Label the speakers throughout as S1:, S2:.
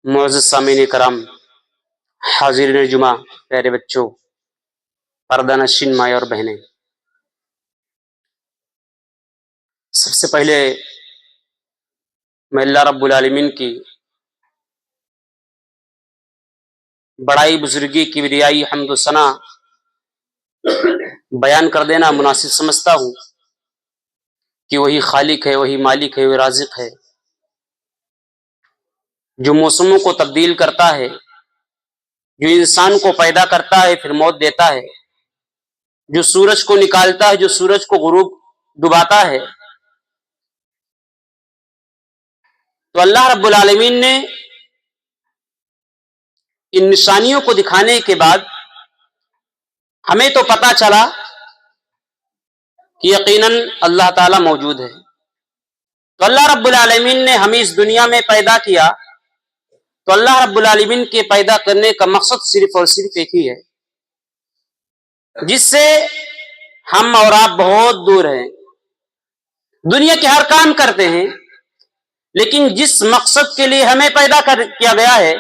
S1: معزز سامعین کرام، حاضرین جمعہ، پیارے بچوں، پردہ نشین مائیں اور بہنیں، سب سے پہلے میں اللہ رب العالمین کی بڑائی، بزرگی، کبریائی، حمد و ثنا بیان کر دینا مناسب سمجھتا ہوں کہ وہی خالق ہے، وہی مالک ہے، وہی رازق ہے، جو موسموں کو تبدیل کرتا ہے، جو انسان کو پیدا کرتا ہے پھر موت دیتا ہے، جو سورج کو نکالتا ہے، جو سورج کو غروب ڈباتا ہے۔ تو اللہ رب العالمین نے ان نشانیوں کو دکھانے کے بعد ہمیں تو پتا چلا کہ یقیناً اللہ تعالی موجود ہے۔ تو اللہ رب العالمین نے ہمیں اس دنیا میں پیدا کیا، تو اللہ رب العالمین کے پیدا کرنے کا مقصد صرف اور صرف ایک ہی ہے، جس سے ہم اور آپ بہت دور ہیں، دنیا کے ہر کام کرتے ہیں، لیکن جس مقصد کے لیے ہمیں پیدا کیا گیا ہے،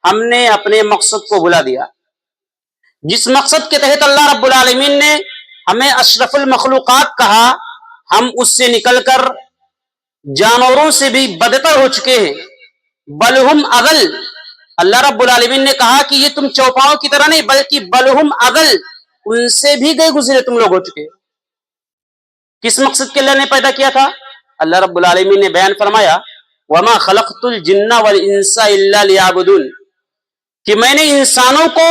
S1: ہم نے اپنے مقصد کو بھلا دیا۔ جس مقصد کے تحت اللہ رب العالمین نے ہمیں اشرف المخلوقات کہا، ہم اس سے نکل کر جانوروں سے بھی بدتر ہو چکے ہیں، بلہم اغل۔ اللہ رب العالمین نے کہا کہ یہ تم چوپاؤں کی طرح نہیں، بلکہ بلہم اغل، ان سے بھی گئے گزرے تم لوگ ہو چکے۔ کس مقصد کے اللہ نے پیدا کیا تھا؟ اللہ رب العالمین نے بیان فرمایا، وَمَا خَلَقْتُ الْجِنَّ وَالْإِنسَ إِلَّا لِيَعْبُدُونِ، کہ میں نے انسانوں کو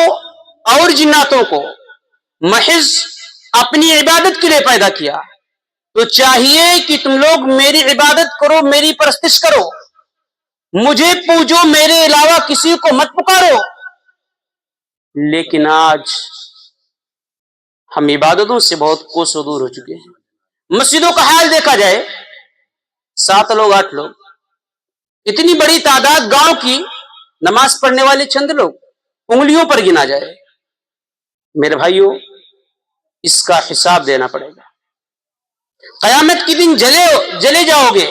S1: اور جناتوں کو محض اپنی عبادت کے لیے پیدا کیا، تو چاہیے کہ تم لوگ میری عبادت کرو، میری پرستش کرو، مجھے پوجو، میرے علاوہ کسی کو مت پکارو۔ لیکن آج ہم عبادتوں سے بہت کوسوں دور ہو چکے ہیں۔ مسجدوں کا حال دیکھا جائے، 7 لوگ 8 لوگ، اتنی بڑی تعداد گاؤں کی، نماز پڑھنے والے چند لوگ، انگلیوں پر گنا جائے۔ میرے بھائیوں، اس کا حساب دینا پڑے گا۔ قیامت کے دن جلے جاؤ گے،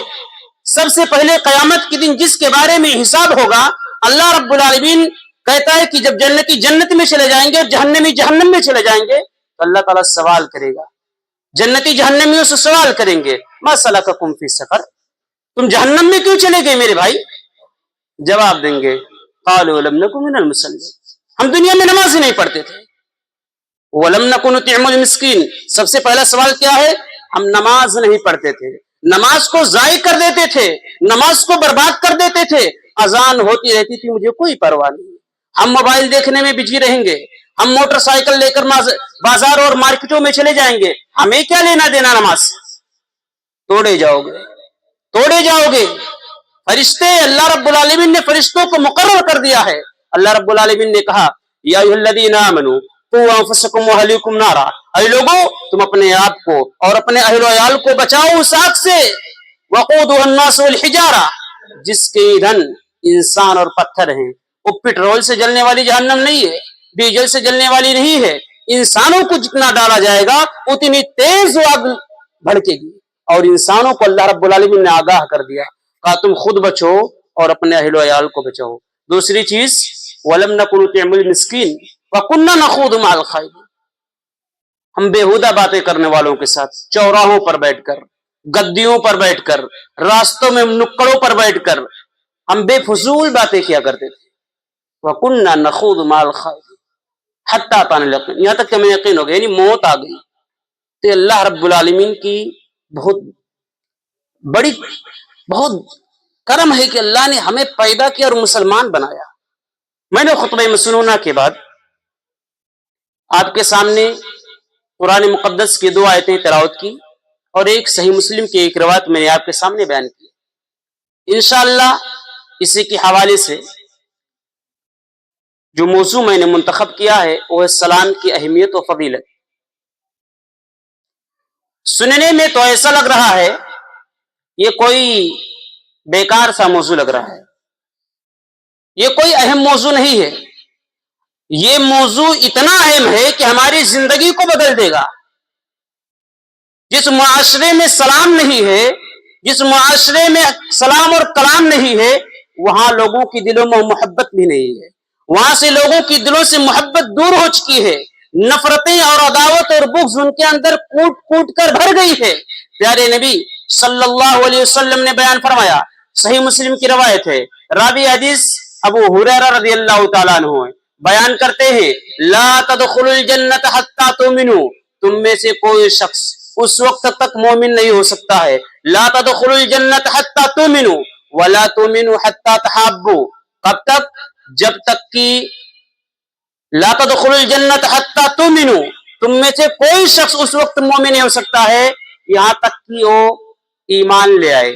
S1: سب سے پہلے قیامت کے دن جس کے بارے میں حساب ہوگا، اللہ رب العالمین کہتا ہے کہ جب جنتی جنت میں چلے جائیں گے اور جہنمی جہنم میں چلے جائیں گے، تو اللہ تعالیٰ سوال کرے گا، جنتی جہنمیوں سے سوال کریں گے، ما سلککم فی سقر، تم جہنم میں کیوں چلے گئے میرے بھائی؟ جواب دیں گے، قالوا لم نکن من المصلین، ہم دنیا میں نماز ہی نہیں پڑھتے تھے۔ ولم نکن نطعم المسکین، سب سے پہلا سوال کیا ہے؟ ہم نماز نہیں پڑھتے تھے، نماز کو ضائع کر دیتے تھے، نماز کو برباد کر دیتے تھے، اذان ہوتی رہتی تھی، مجھے کوئی پرواہ نہیں، ہم موبائل دیکھنے میں بجی رہیں گے، ہم موٹر سائیکل لے کر بازار اور مارکیٹوں میں چلے جائیں گے، ہمیں کیا لینا دینا نماز سے؟ توڑے جاؤ گے، توڑے جاؤ گے۔ فرشتے، اللہ رب العالمین نے فرشتوں کو مقرر کر دیا ہے۔ اللہ رب العالمین نے کہا، یا ایھا الذین آمنوا قوا انفسکم واہلیکم نارا، اے لوگوں تم اپنے آپ کو اور اپنے اہل و عیال کو بچاؤ اس آگ سے، وقودها الناس والحجارہ، جس کے ایندھن انسان اور پتھر ہیں۔ وہ پٹرول سے جلنے والی جہنم نہیں ہے، ڈیزل سے جلنے والی نہیں ہے، انسانوں کو جتنا ڈالا جائے گا اتنی تیز آگ بھڑکے گی، اور انسانوں کو اللہ رب العالمین نے آگاہ کر دیا، کہا تم خود بچو اور اپنے اہل و عیال کو بچاؤ۔ دوسری چیز، وَلَمْ نَكُنْ نُطْعِمُ الْمِسْكِينَ وَكُنَّا نَخُوضُ مَعَ الْخَائِضِينَ، ہم بےہودہ باتیں کرنے والوں کے ساتھ چوراہوں پر بیٹھ کر، گدیوں پر بیٹھ کر، راستوں میں نکڑوں پر بیٹھ کر ہم بے فضول باتیں کیا کرتے تھے۔ وَكُنَّا نَخُوضُ مَعَ الْخَائِضِينَ حَتَّىٰ أَتَانَا الْيَقِينُ، یہاں تک کہ ہمیں یقین ہو گیا، یعنی موت آ گئی۔ تو اللہ رب العالمین کی بہت بڑی، بہت کرم ہے کہ اللہ نے ہمیں پیدا کیا اور مسلمان بنایا۔ میں نے خطبہ مسنونہ کے بعد آپ کے سامنے قرآن مقدس کی 2 آیتیں تلاوت کی اور ایک صحیح مسلم کی ایک روایت میں نے آپ کے سامنے بیان کی۔ انشاءاللہ اسی کے حوالے سے جو موضوع میں نے منتخب کیا ہے وہ ہے سلام کی اہمیت و فضیلت۔ سننے میں تو ایسا لگ رہا ہے یہ کوئی بیکار سا موضوع لگ رہا ہے، یہ کوئی اہم موضوع نہیں ہے۔ یہ موضوع اتنا اہم ہے کہ ہماری زندگی کو بدل دے گا۔ جس معاشرے میں سلام نہیں ہے، جس معاشرے میں سلام اور کلام نہیں ہے، वहां लोगों की दिलों में मोहब्बत भी नहीं है, वहां से लोगों की दिलों से मोहब्बत दूर हो चुकी है, नफरतें और अदावत और बुग़्ज़ उनके अंदर कूट कूट कर भर गई है। प्यारे नबी सल्लल्लाहु अलैहि वसल्लम ने बयान फरमाया, सही मुस्लिम की रवायत है, रावी हदीस अबू हुरैरा रज़ियल्लाहु ताला अन्हु बयान करते हैं, ला तदखुलुल जन्नत हत्ता तुमिनु, तुम में से कोई शख्स उस वक्त तक मोमिन नहीं हो सकता है, ला तदखुलुल जन्नत हत्ता तुमिनु वला तुमिनु हत्ता तहाब्बु, कब तक, जब तक कि ला तदखुलुल जन्नत हत्ता तुमिनु, तुम में से कोई शख्स उस वक्त मोमिन नहीं हो सकता है यहां तक कि वो ईमान ले आए,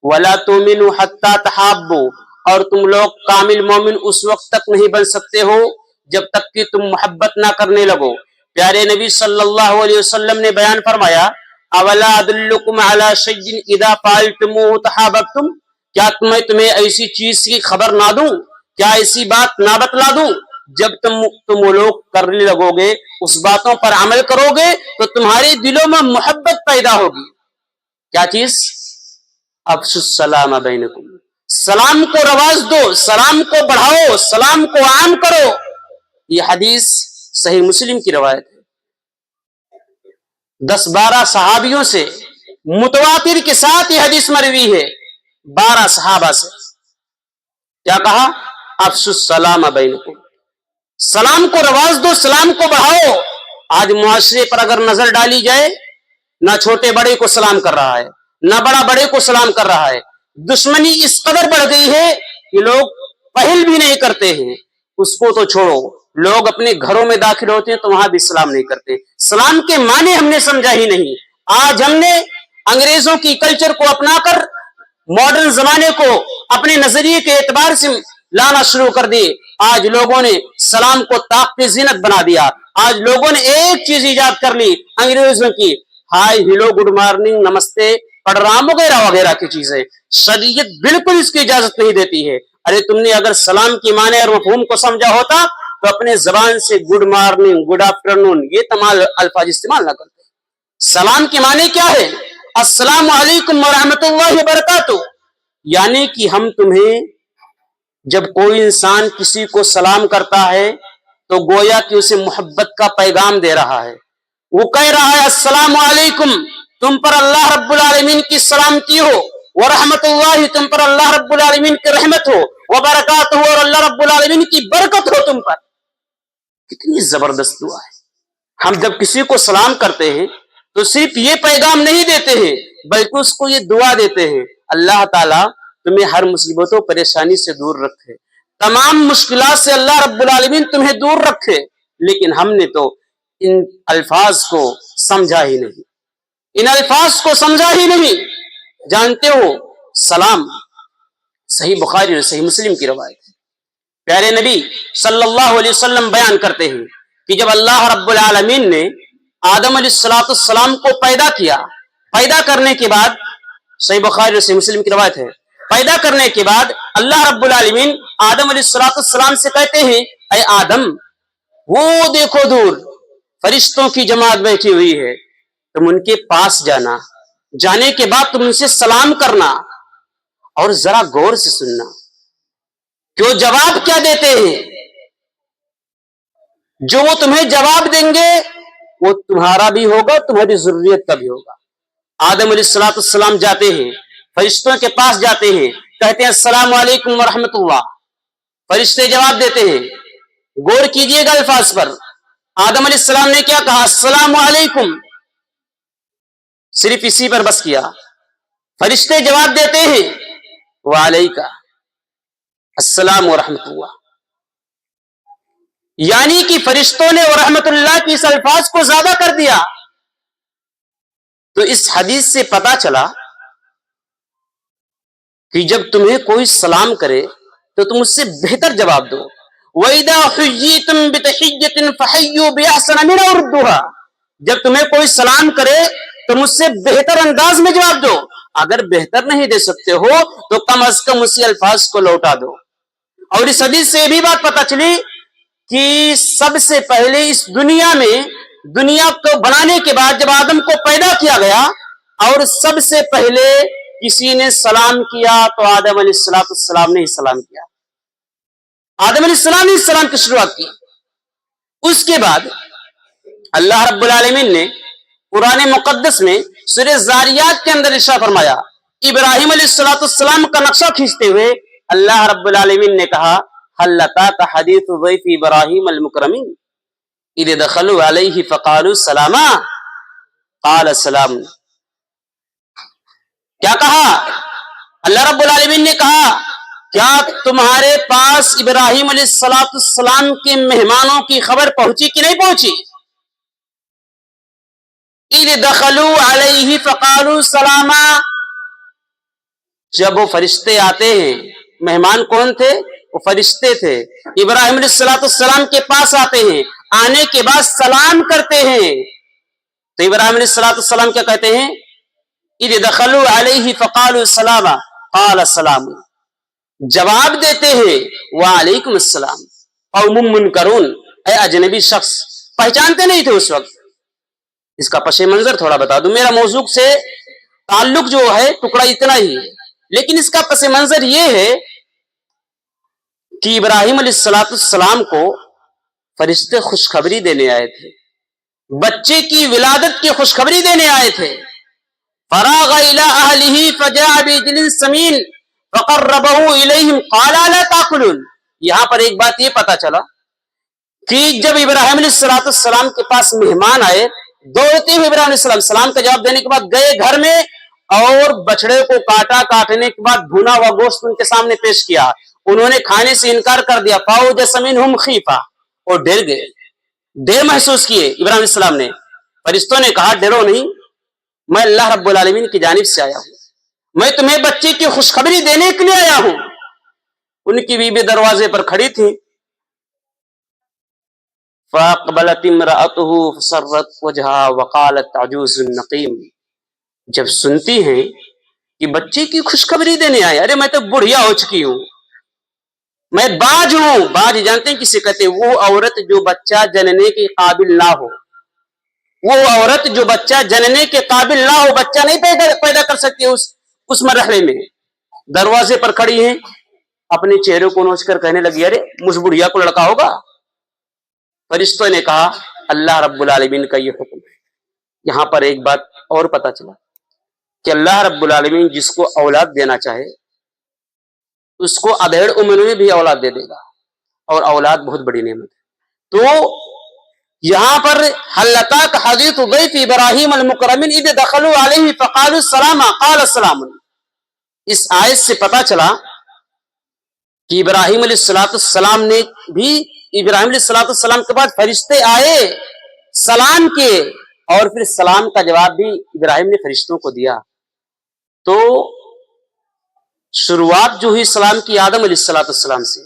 S1: वला तुमिनु हत्ता तहाब्बु, और तुम लोग कामिल मोमिन उस वक्त तक नहीं बन सकते हो जब तक कि तुम मोहब्बत ना करने लगो। प्यारे नबी सल्लल्लाहु अलैहि वसल्लम ने बयान फरमाया, अवला अदुल्लुकुम अला शैइन इदा फअल्तुमूहु तहाब्बतुम, क्या तुम्हें ऐसी चीज की खबर ना दूं, क्या ऐसी बात ना बतला दूं, जब तुम वो लोग करने लगोगे, उस बातों पर अमल करोगे तो तुम्हारे दिलों में मोहब्बत पैदा होगी। क्या चीज? अफ्शुस सलाम बैनकुम, सलाम को रवाज दो, सलाम को बढ़ाओ, सलाम को आम करो। ये हदीस सही मुस्लिम की रवायत है। 10-12 सहाबियों से मुतवातिर के साथ ये हदीस मरवी है, 12 सहाबा से। क्या कहा? अफ्शुस सलाम बैनकुम, सलाम को रवाज दो, सलाम को बढ़ाओ। आज मुआशरे पर अगर नजर डाली जाए, ना छोटे बड़े को सलाम कर रहा है, ना बड़ा बड़े को सलाम कर रहा है, दुश्मनी इस कदर बढ़ गई है कि लोग पहल भी नहीं करते हैं। उसको तो छोड़ो, लोग अपने घरों में दाखिल होते हैं तो वहां भी सलाम नहीं करते। सलाम के माने हमने समझा ही नहीं। आज हमने अंग्रेजों की कल्चर को अपनाकर मॉडर्न जमाने को अपने नजरिए के एतबार से लाना शुरू कर दिए। आज लोगों ने सलाम को ताक़त ज़ीनत बना दिया। आज लोगों ने एक चीज इजाद कर ली अंग्रेजों की, हाय हेलो गुड मॉर्निंग नमस्ते प्रणाम वगैरह वगैरह की चीजें। शरीयत बिल्कुल इसकी इजाजत नहीं देती है। अरे तुमने अगर सलाम की माने और मफ़हूम को समझा होता तो अपने जबान से गुड मॉर्निंग, गुड आफ्टरनून ये तमाम अल्फाज इस्तेमाल ना करते। सलाम की माने क्या है? अस्सलामु अलैकुम व रहमतुल्लाहि व बरकातुहू, यानी कि हम तुम्हें, जब कोई इंसान किसी को सलाम करता है तो गोया कि उसे मोहब्बत का पैगाम दे रहा है। वो कह रहा है अस्सलामु अलैकुम, तुम पर अल्लाह रब्बुल आलमीन की सलामती हो, व रहमतुल्लाहि, तुम पर अल्लाह रब्बुल आलमीन की रहमत हो, व बरकातुहू, और अल्लाह रब्बुल आलमीन की बरकत हो तुम पर। कितनी जबरदस्त दुआ है। हम जब किसी को सलाम करते हैं तो सिर्फ ये पैगाम नहीं देते हैं बल्कि उसको ये दुआ देते हैं, अल्लाह ताला तुम्हें हर मुसीबतों परेशानी से दूर रखे, तमाम मुश्किलात से अल्लाह रब्बुल आलमीन तुम्हें दूर रखे। लेकिन हमने तो इन अल्फाज को समझा ही नहीं, इन अल्फाज को समझा ही नहीं। जानते हो सलाम सही बुखारी और सही मुस्लिम की रवायत है। प्यारे नबी सल्लल्लाहु अलैहि वसल्लम बयान करते हैं कि जब अल्लाह रब्बुल आलमीन ने आदम अलैहिस्सलाम को पैदा किया, पैदा करने के बाद, सही बुखारी और सही मुस्लिम की रवायत है, पैदा करने के बाद अल्लाह रब्बुल आलमीन आदम अलैहिस्सलाम से कहते हैं, ऐ आदम, वो देखो दूर फरिश्तों की जमात बैठी हुई है, तुम उनके पास जाना, जाने के बाद तुम उनसे सलाम करना और जरा गौर से सुनना क्यों जवाब क्या देते हैं। जो वो तुम्हें जवाब देंगे वो तुम्हारा भी होगा, तुम्हारी जरूरत का भी होगा। आदम अलैहिस्सलाम जाते हैं, फरिश्तों के पास जाते हैं, कहते हैं अस्सलामु अलैकुम व रहमतुल्लाह, फरिश्ते जवाब देते हैं। गौर कीजिएगा अल्फाज पर, आदम अलैहिस्सलाम ने क्या कहा? अस्सलामु अलैकुम, सिर्फ इसी पर बस किया। फरिश्ते जवाब देते हैं वालैका अस्सलाम व रहमतुल्लाह, यानी कि फरिश्तों ने व रहमतुल्लाह की इस अल्फाज को ज्यादा कर दिया। तो इस हदीस से पता चला कि जब तुम्हें कोई सलाम करे तो तुम उससे बेहतर जवाब दो। वइदा हुय्यितुम बितहिय्यतिन फहय्यु बिअहसन मिनहा रुद्दुहा, जब तुम्हें कोई सलाम करे तो मुझसे बेहतर अंदाज में जवाब दो। अगर बेहतर नहीं दे सकते हो तो कम अज कम उसी अल्फाज को लौटा दो। और इस हदीस से भी बात पता चली कि सबसे पहले इस दुनिया में, दुनिया को बनाने के बाद जब आदम को पैदा किया गया और सबसे पहले किसी ने सलाम किया तो आदम अलैहिस्सलाम ने ही सलाम किया, आदम अलैहिस्सलाम ने सलाम की शुरुआत की। उसके बाद अल्लाह रब्बुल आलमीन ने कुरान मुकद्दस में सूरह ज़ारियात के अंदर इरशाद फरमाया, इब्राहिम अलैहिस्सलाम का नक्शा खींचते हुए अल्लाह रब्बुल आलमीन ने कहा, हल अताका हदीसु ज़ैफ़ी इब्राहिम अल मुकरमीन इज़ दख़लू अलैहि फ़क़ालू सलामा क़ाल सलाम। क्या कहा? अल्लाह रब्बुल आलमीन ने कहा, क्या तुम्हारे पास इब्राहिम अलैहिस्सलाम के मेहमानों की खबर पहुंची कि नहीं पहुंची? इज़ दख़लू अलैहि फ़क़ालू सलामा, जब वो फरिश्ते आते हैं, मेहमान कौन थे? वो फरिश्ते थे, इब्राहिम अलैहिस्सलाम के पास आते हैं, आने के बाद सलाम करते हैं। तो इब्राहिम अलैहिस्सलाम क्या कहते हैं? इज़ दख़लू अलैहि फ़क़ालू सलामा क़ाल सलाम, जवाब देते हैं वालेकुम अस्सलाम क़ौमुम मुनकरून, ऐ अजनबी शख्स, पहचानते नहीं थे उस वक्त। इसका पसे मंजर थोड़ा बता दूं, मेरा मौजूद से ताल्लुक जो है टुकड़ा इतना ही है, लेकिन इसका पसे मंजर ये है कि इब्राहिम अलैहिस्सलाम को फरिश्ते खुशखबरी देने आए थे, बच्चे की विलादत की खुशखबरी देने आए थे। फराग़ इला अहलिही फजाअ बिइजलिन समीन फक़र्रबहू इलैहिम क़ाला ला ताकुलून। यहां पर एक बात ये पता चला कि जब इब्राहिम अलैहिस्सलाम के पास मेहमान आए, दौड़ते हुए इब्राहिम अलैहिस्सलाम का जवाब देने के बाद गए घर में और बछड़े को काटा, काटने के बाद भुना हुआ गोश्त उनके सामने पेश किया। उन्होंने खाने से इनकार कर दिया। फ़अौजस मिनहुम खीफ़ा, और डर गए, डर महसूस किए इब्राहिम अलैहिस्सलाम ने। फरिश्तों ने कहा, डरो नहीं, मैं अल्लाह रब्बुल आलमीन की जानिब से आया हूं, मैं तुम्हें बच्चे की खुशखबरी देने के लिए आया हूं। उनकी बीवी दरवाजे पर खड़ी थी। फ़अक़बलत इम्रअतुहु फ़सर्रत वजहा वक़ालत अजूज़ुन नक़ीम। जब सुनती हैं कि बच्चे की खुशखबरी देने आए, अरे मैं तो बुढ़िया हो चुकी हूं, मैं बाज हूं। बाज जानते हैं किसे कहते हैं? वो औरत जो बच्चा जनने के काबिल ना हो, वो औरत जो बच्चा जनने के काबिल ना हो, बच्चा नहीं पैदा कर सकती उस मरहले में। दरवाजे पर खड़ी हैं, अपने चेहरे को नोचकर कहने लगी, अरे मुझ बुढ़िया को लड़का होगा? फरिश्तों ने कहा, अल्लाह रब्बुल आलमीन का ये हुक्म है। यहां पर एक बात और पता चला कि अल्लाह रब्बुल आलमीन जिसको औलाद देना चाहे उसको अधेड़ उम्र में भी औलाद दे देगा, और औलाद बहुत बड़ी नेमत है। तो यहां पर हल अताका हदीसु ज़ैफ़ी इब्राहिम अल मुकरमीन इज़ दख़लू अलैहि फ़क़ालू सलामा क़ाल सलाम। इस आयत से पता चला कि इब्राहिम अलैहिस्सलाम ने भी, इब्राहिम अलैहिस्सलाम के बाद फरिश्ते आए, सलाम किए, और फिर सलाम का जवाब भी इब्राहिम ने फरिश्तों को दिया। तो शुरुआत जो हुई सलाम की आदम अलैहिस्सलाम से,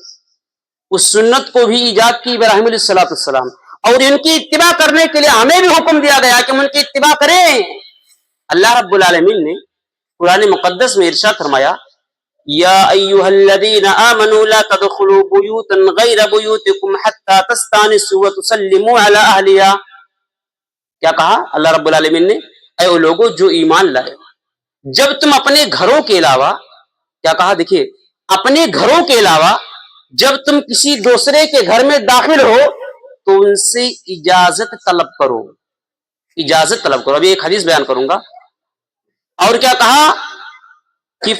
S1: उस सुन्नत को भी ईजाद की इब्राहिम अलैहिस्सलाम, और इनकी इत्तिबा करने के लिए हमें भी हुक्म दिया गया कि हम उनकी इत्तिबा करें। अल्लाह रब्बुल आलमीन ने कुरान मुकद्दस में इरशाद फरमाया, या अय्युहल्लज़ीना आमनू ला तदखुलू बुयूतन गैर बुयूतिकुम हत्ता तस्तानिसू व तुसल्लिमू अला अहलिहा। क्या कहा अल्लाह रब्बुल आलमीन ने? ऐ वो लोगों जो ईमान लाए, जब तुम अपने घरों के अलावा, क्या कहा? देखिए, अपने घरों के अलावा जब तुम किसी दूसरे के घर में दाखिल हो तो उनसे इजाजत तलब करो, इजाजत तलब करो। अभी एक हदीस बयान करूंगा। और क्या कहा कि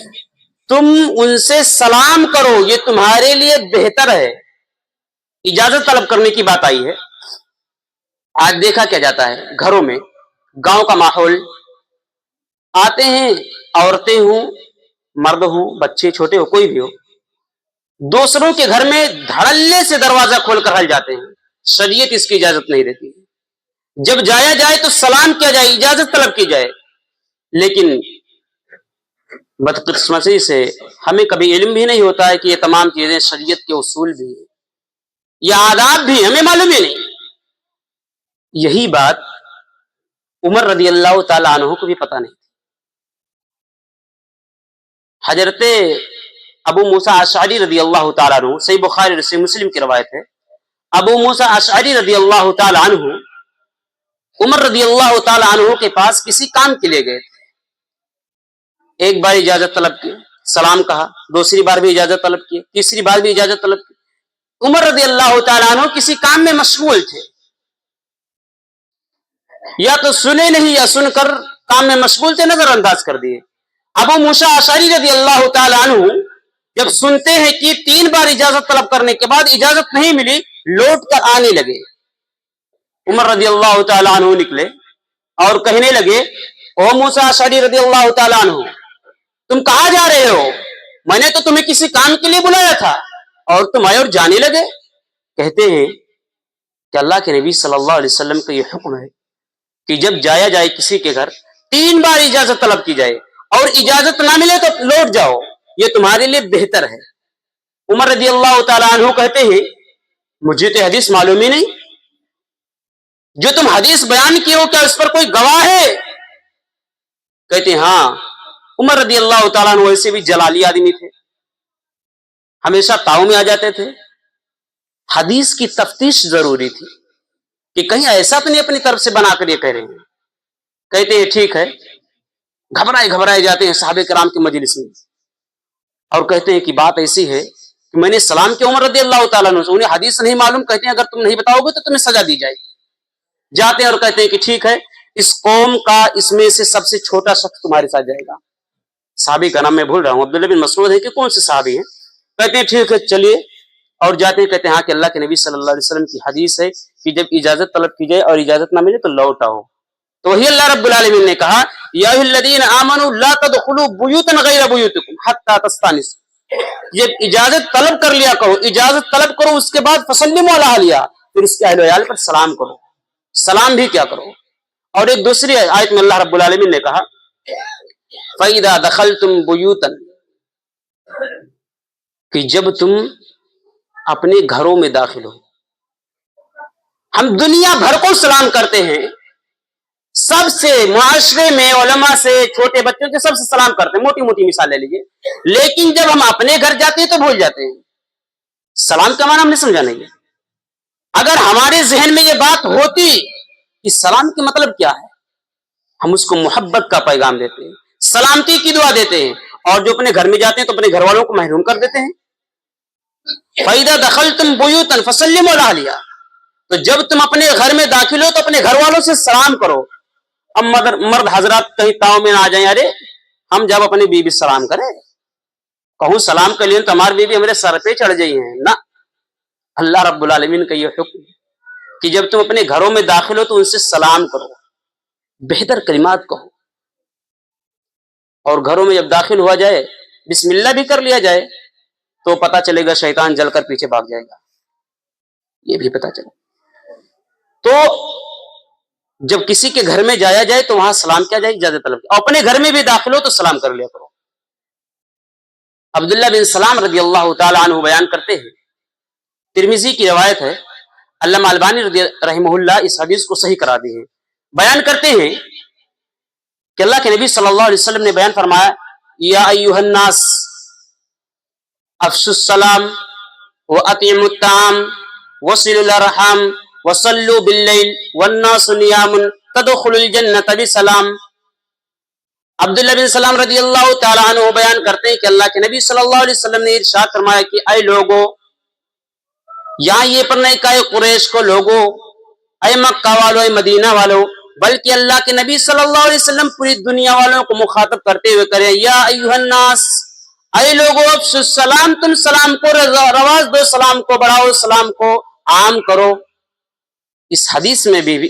S1: तुम उनसे सलाम करो, ये तुम्हारे लिए बेहतर है। इजाजत तलब करने की बात आई है। आज देखा क्या जाता है घरों में, गांव का माहौल, आते हैं, औरतें हों, मर्द हों, बच्चे छोटे हो, कोई भी हो, दूसरों के घर में धड़ल्ले से दरवाजा खोलकर हल जाते हैं। शरीयत इसकी इजाजत नहीं देती। जब जाया जाए तो सलाम किया जाए, इजाजत तलब की जाए। लेकिन बदकिस्मती से हमें कभी इल्म भी नहीं होता है कि ये तमाम चीजें शरीयत के उसूल भी हैं, ये आदाब भी हमें मालूम ही नहीं। यही बात उमर रदी अल्लाह ताला अन्हु को भी पता नहीं। हजरत अबू मूसा अशअरी रदी अल्लाह ताला अन्हु, सही बुखारी से मुस्लिम की रवायत है, अबू मूसा अशअरी रदी अल्लाह ताला अन्हु उमर रदी अल्लाह ताला अन्हु के पास किसी काम के लिए गए थे। ایک بار اجازت طلب کی, سلام کہا, دوسری بار بھی اجازت طلب کی, تیسری بار بھی اجازت طلب کی. عمر رضی اللہ تعالیٰ عنہ کسی کام میں مشغول تھے, یا تو سنے نہیں یا سن کر کام میں مشغول تھے, نظر انداز کر دیے. ابو موسیٰ اشعری رضی اللہ تعالیٰ عنہ جب سنتے ہیں کہ 3 بار اجازت طلب کرنے کے بعد اجازت نہیں ملی, لوٹ کر آنے لگے. عمر رضی اللہ تعالیٰ عنہ نکلے اور کہنے لگے, او موسیٰ اشعری رضی اللہ تعالیٰ عنہ, تم کہاں جا رہے ہو؟ میں نے تو تمہیں کسی کام کے لیے بلایا تھا اور تم آئے اور جانے لگے. کہتے ہیں کہ اللہ کے نبی صلی اللہ علیہ وسلم کا یہ حکم ہے کہ جب جایا جائے کسی کے گھر 3 بار اجازت طلب کی جائے اور اجازت نہ ملے تو لوٹ جاؤ, یہ تمہارے لیے بہتر ہے. عمر رضی اللہ تعالیٰ عنہ کہتے ہیں مجھے تو حدیث معلوم ہی نہیں, جو تم حدیث بیان کیے ہو کیا اس پر کوئی گواہ ہے؟ کہتے ہیں ہاں. عمر رضی اللہ تعالیٰ عنہ ویسے بھی جلالی آدمی تھے, ہمیشہ تاؤ میں آ جاتے تھے. حدیث کی تفتیش ضروری تھی کہ کہیں ایسا تو نہیں اپنی طرف سے بنا کر یہ کہہ رہے ہیں. کہتے ہیں ٹھیک ہے. گھبرائے جاتے ہیں صحابہ کرام کی مجلس میں اور کہتے ہیں کہ بات ایسی ہے کہ میں نے سلام کیا عمر رضی اللہ تعالیٰ عنہ سے, انہیں حدیث نہیں معلوم. کہتے ہیں اگر تم نہیں بتاؤ گے تو تمہیں سزا دی جائے گی. جاتے ہیں اور کہتے ہیں کہ ٹھیک ہے, اس قوم کا اس میں سے سب سے چھوٹا شخص تمہارے ساتھ جائے گا. صحابی کا نام میں بھول رہا ہوں, عبداللہ بن مسعود ہے کہ کون سے صحابی ہیں. کہتے ہیں ٹھیک ہے چلیے, اور جاتے ہیں. کہتے ہیں ہاں کہ اللہ کے نبی صلی اللہ علیہ وسلم کی حدیث ہے کہ جب اجازت طلب کی جائے اور اجازت نہ ملے تو لوٹ آؤ. تو وہی اللہ رب العالمین نے کہا یا ایھا الذین آمنوا لا تدخلوا بیوتا غیر بیوتکم حتی تستانسوا. جب اجازت طلب کر لیا کرو, اجازت طلب کرو, اس کے بعد فسلموا علی اہلہا, پھر اس کے اہل و عیال پر سلام کرو. سلام بھی کیا کرو. اور ایک دوسری آیت میں اللہ رب العالمین نے کہا فَإِذَا دَخَلْتُمْ بُيُوتًا, کہ جب تم اپنے گھروں میں داخل ہو. ہم دنیا بھر کو سلام کرتے ہیں, سب سے معاشرے میں علماء سے چھوٹے بچوں سے سب سے سلام کرتے ہیں, موٹی موٹی مثال لے لیجیے. لیکن جب ہم اپنے گھر جاتے ہیں تو بھول جاتے ہیں. سلام کا معنی ہم نے سمجھا نہیں ہے. اگر ہمارے ذہن میں یہ بات ہوتی کہ سلام کے مطلب کیا ہے, ہم اس کو محبت کا پیغام دیتے ہیں, سلامتی کی دعا دیتے ہیں, اور جو اپنے گھر میں جاتے ہیں تو اپنے گھر والوں کو محروم کر دیتے ہیں. فَإِذَا دَخَلْتُمْ بُيُوتًا فَسَلِّمُوا عَلَىٰ أَهْلِهَا, تو جب تم اپنے گھر میں داخل ہو تو اپنے گھر والوں سے سلام کرو. اب مرد حضرات کہیں تاؤ میں نہ آ جائیں, ارے ہم جب اپنی بیوی سلام کریں, کہوں سلام کے لیے تو ہماری بیوی ہمارے سر پہ چڑھ جائی ہیں نہ. اللہ رب العالمین کا یہ حکم کہ جب تم اپنے گھروں میں داخل ہو تو ان سے سلام کرو, بہتر کلمات کہو. اور گھروں میں جب داخل ہوا جائے بسم اللہ بھی کر لیا جائے تو پتا چلے گا شیطان جل کر پیچھے بھاگ جائے گا, یہ بھی پتا چلے. تو جب کسی کے گھر میں جایا جائے تو وہاں سلام کیا جائے, اجازت طلب. اور اپنے گھر میں بھی داخل ہو تو سلام کر لیا کرو. عبداللہ بن سلام رضی اللہ تعالی عنہ بیان کرتے ہیں, ترمذی کی روایت ہے, علامہ البانی رحمہ اللہ اس حدیث کو صحیح کرا دی ہے. بیان کرتے ہیں کہ اللہ کے نبی صلی اللہ علیہ وسلم نے بیان فرمایا یا ایھا الناس افشوا السلام واطعموا الطعام وصلوا الارحام وصلوا باللیل والناس نیام تدخلوا الجنۃ بسلام. عبداللہ بن سلام رضی اللہ تعالیٰ عنہ بیان کرتے ہیں کہ اللہ کے نبی صلی اللہ علیہ وسلم نے ارشاد فرمایا کہ اے لوگوں, یہاں یہ پر نہیں کہا قریش کو لوگوں, اے مکہ والو, اے مدینہ والو, بلکہ اللہ کے نبی صلی اللہ علیہ وسلم پوری دنیا والوں کو مخاطب کرتے ہوئے کرے یا ایھا الناس, اے لوگوں افشوا السلام, تم سلام کو رواج دو, سلام کو بڑھاؤ, سلام کو عام کرو. اس حدیث میں بھی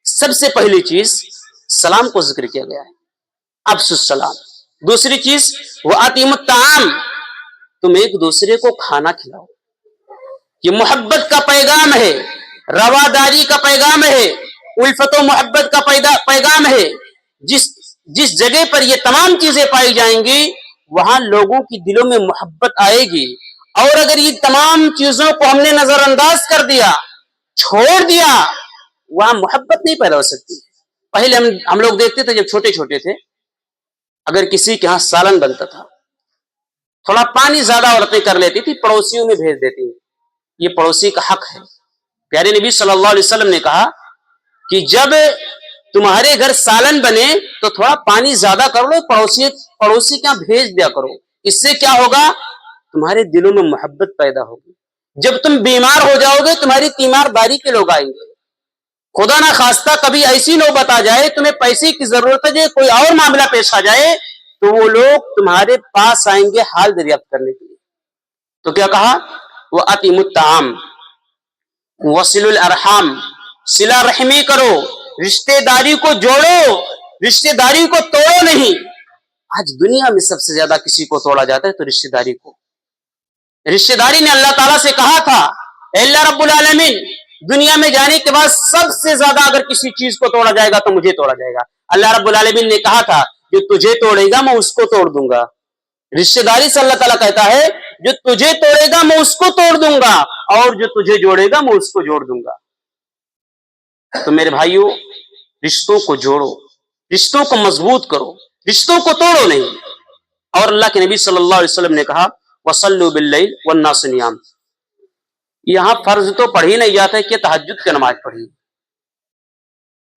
S1: سب سے پہلی چیز سلام کو ذکر کیا گیا ہے, افشوا السلام. دوسری چیز واطعموا الطعام, تم ایک دوسرے کو کھانا کھلاؤ. یہ محبت کا پیغام ہے, رواداری کا پیغام ہے, الفت و محبت کا پیغام ہے. جس جگہ پر یہ تمام چیزیں پائی جائیں گی وہاں لوگوں کی دلوں میں محبت آئے گی. اور اگر یہ تمام چیزوں کو ہم نے نظر انداز کر دیا, چھوڑ دیا, وہاں محبت نہیں پیدا ہو سکتی. پہلے ہم لوگ دیکھتے تھے جب چھوٹے چھوٹے تھے, اگر کسی کے ہاں سالن بنتا تھا, تھوڑا پانی زیادہ عورتیں کر لیتی تھی, پڑوسیوں میں بھیج دیتی. یہ پڑوسی کا حق ہے. پیارے نبی صلی اللہ علیہ وسلم نے کہا کہ جب तुम्हारे घर सालन बने तो थोड़ा पानी ज्यादा कर लो, पड़ोसी के यहाँ भेज दिया करो। इससे क्या होगा, तुम्हारे दिलों में मोहब्बत पैदा होगी। जब तुम बीमार हो जाओगे तुम्हारी तीमारदारी के लोग आएंगे। खुदा ना खास्ता कभी ऐसी नौबत आ जाए तुम्हें पैसे की जरूरत है, कोई और मामला पेश आ जाए, तो वो लोग तुम्हारे पास आएंगे हाल दरियाफ्त करने के लिए। तो क्या कहा, वो अतिमुत्ताम वसिलुल अरहाम, सिला रहमी करो, रिश्तेदारी को जोड़ो, रिश्तेदारी को तोड़ो नहीं। आज दुनिया में सबसे ज्यादा किसी को तोड़ा जाता है तो रिश्तेदारी को। रिश्तेदारी ने अल्लाह ताला से कहा था, अल्लाह रब्बुल आलमीन, दुनिया में जाने के बाद सबसे ज्यादा अगर किसी चीज को तोड़ा जाएगा तो मुझे तोड़ा जाएगा। अल्लाह रब्बुल आलमीन ने कहा था, जो तुझे तोड़ेगा मैं उसको तोड़ दूंगा। रिश्तेदारी से अल्लाह ताला कहता है, जो तुझे तोड़ेगा मैं उसको तोड़ दूंगा, और जो तुझे जोड़ेगा मैं उसको जोड़ दूंगा। तो मेरे भाइयों, रिश्तों को जोड़ो, रिश्तों को मजबूत करो, रिश्तों को तोड़ो नहीं। और अल्लाह के नबी सल्लल्लाहु अलैहि वसल्लम ने कहा, वसल्लु बिल्लैल वन्नासु नियाम। यहां फर्ज तो पढ़ ही नहीं जाता है कि तहज्जुद की नमाज पढ़ी।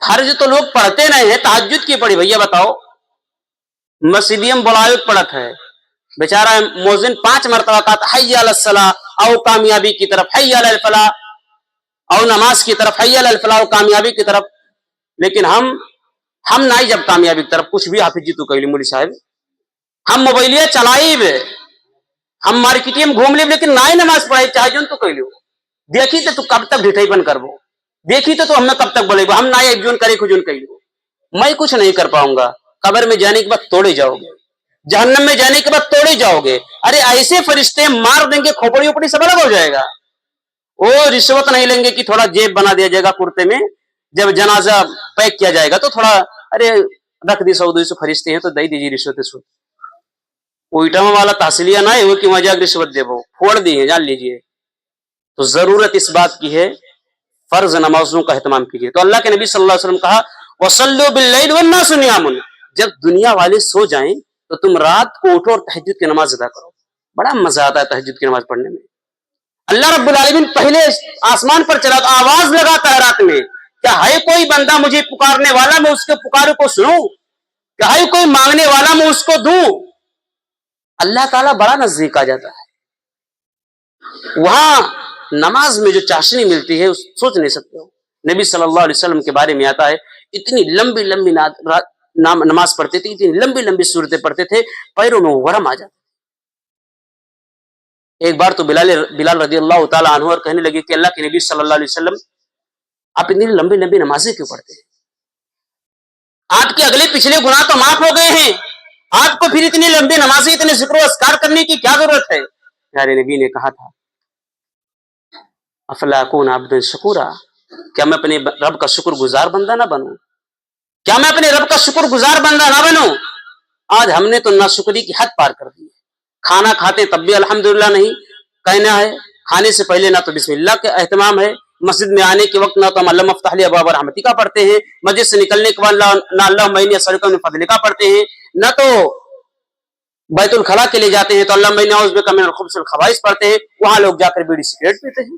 S1: फर्ज तो लोग पढ़ते नहीं है, तहज्जुद की पढ़ी। भैया बताओ, मस्जिदियम बलायत पढ़त है बेचारा मोजिन 5 मरतबा कहता हय्या अलस सलाह, आओ कामयाबी की तरफ, हय्या अलल फलाह, आओ नमाज की तरफ, हय्या अलल फलाह, कामयाबी की तरफ। लेकिन हम नहीं जब कामयाबी की तरफ, कुछ भी हाफिज जी तो कहली मुली साहब, हम मोबाइलिया चलाई बे, हम मार्केटिया में घूम ले, लेकिन नाई नमाज पढ़ाई चाहे जो तो कहलो। देखी तो तू कब तक ढिठाईपन करबो, देखी तो हमें कब तक बोलेबो, हम नाई एक जोन करे खुजून कहलो। मैं कुछ नहीं कर पाऊंगा, कब्र में जाने के बाद तोड़े जाओगे, जहन्नम में जाने के बाद तोड़े जाओगे। अरे ऐसे फरिश्ते मार देंगे, खोपड़ी उपड़ी सब अलग हो जाएगा। वो रिश्वत नहीं लेंगे कि थोड़ा जेब बना दिया जाएगा कुर्ते में, जब जनाजा पैक किया जाएगा तो थोड़ा अरे रख दी 100-200 फरिश्ते हैं तो दे दीजिए रिश्वत। उइटम वाला तहसीलिया ना है वो कि मजाक रिश्वत देवो, फोड़ दी है, जान लीजिए। तो जरूरत इस बात की है, फर्ज नमाजों का एहतमाम कीजिए। तो अल्लाह के नबी सल्लल्लाहु अलैहि वसल्लम कहा, वसल्लु बिल्लैल वन्नासु नियामुन, जब दुनिया वाले सो जाएं तो तुम रात को उठो और तहज्जुद की नमाज अदा करो। बड़ा मजा आता है तहज्जुद की नमाज पढ़ने में। अल्लाह रब्बुल आलमीन पहले आसमान पर चला, आवाज लगाता है रात में, क्या है कोई बंदा मुझे पुकारने वाला, मैं उसके पुकारे को सुनूं? क्या है कोई मांगने वाला, मैं उसको दूं? अल्लाह ताला बड़ा नजदीक आ जाता है। वहां नमाज में जो चाशनी मिलती है सोच नहीं सकते हो। नबी सल्लल्लाहु अलैहि वसल्लम के बारे में आता है, इतनी लंबी लंबी नमाज पढ़ते थे, इतनी लंबी लंबी सूरतें पढ़ते थे, पैरों में वरम आ जाता। एक बार तो बिलाल रज़ी अल्लाह ताला अन्हु और कहने लगे कि अल्लाह के नबी सल्लल्लाहु अलैहि वसल्लम, आप इतनी लंबी लंबी नमाजें क्यों पढ़ते हैं? आपके अगले पिछले गुनाह तो माफ हो गए हैं, आपको फिर इतनी लंबी नमाजें, इतने जिक्र अस्कार करने की क्या जरूरत है? प्यारे नबी ने कहा था, अफला अकून अब्दन शकूरा, क्या मैं अपने रब का शुक्रगुजार बंदा ना बनूं? क्या मैं अपने रब का शुक्रगुजार बंदा ना बनूं? आज हमने तो नाशुक्री की हद पार कर दी है। खाना खाते तब भी अल्हम्दुलिल्लाह नहीं कहना है, खाने से पहले ना तो बिस्मिल्लाह का एहतमाम है, मस्जिद में आने के वक्त ना तो हम अल्लाह मफ्तह ली अबवाब रहमतिका पढ़ते हैं, मस्जिद से निकलने के बाद ना अल्लाहुम्मा इन्नी अस्अलुका मिन फज़लिका पढ़ते हैं, ना तो बैतुल खला के लिए जाते हैं तो अल्लाहुम्मा इन्नी अऊज़ु बिका मिनल खुब्सिल खबाइस पढ़ते हैं, वहां लोग जाकर बीड़ी सिगरेट पीते हैं।